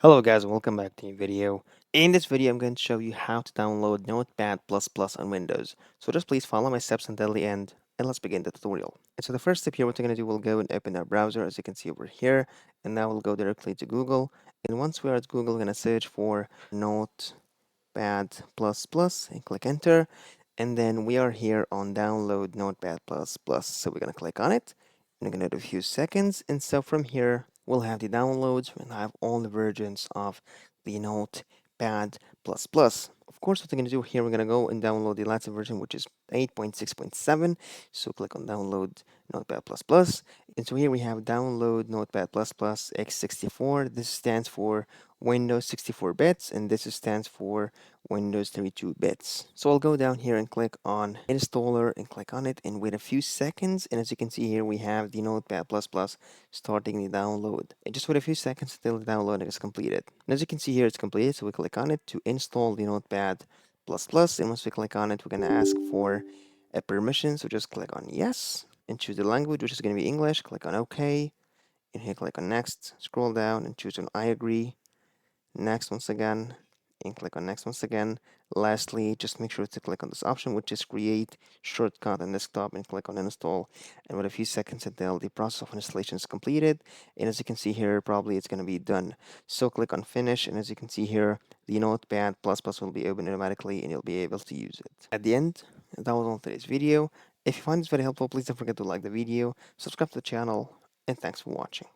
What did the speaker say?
Hello guys, welcome back to a new video. In this video, I'm going to show you how to download Notepad++ on Windows. So just please follow my steps until the end, and let's begin the tutorial. And so the first step here, what we're going to do, we'll go and open our browser, as you can see over here, and now we'll go directly to Google. And once we're at Google, we're going to search for Notepad++ and click enter. And then we are here on download Notepad++. So we're going to click on it. And we're going to wait a few seconds. And so from here, we'll have the downloads and have all the versions of the Notepad++. Of course, what we're going to do here, we're going to go and download the latest version, which is 8.6.7. So click on download Notepad++. And so here we have download Notepad++ x64. This stands for Windows 64 bits, and this stands for Windows 32 bits. So I'll go down here and click on installer and click on it and wait a few seconds. And as you can see here, we have the Notepad++ starting the download. And just wait a few seconds until the download is completed. And as you can see here, it's completed. So we click on it to install the Notepad++. And once we click on it, we're going to ask for a permission. So just click on yes and choose the language, which is going to be English. Click on OK. And here click on next. Scroll down and choose on I agree. Next once again, and click on next once again. Lastly, just make sure to click on this option, which is create shortcut on desktop, and click on install. And wait a few seconds until the process of installation is completed. And as you can see here, probably it's going to be done. So click on finish, and as you can see here, the Notepad++ will be open automatically, and you'll be able to use it. At the end, that was all today's video. If you find this very helpful, please don't forget to like the video, subscribe to the channel, and thanks for watching.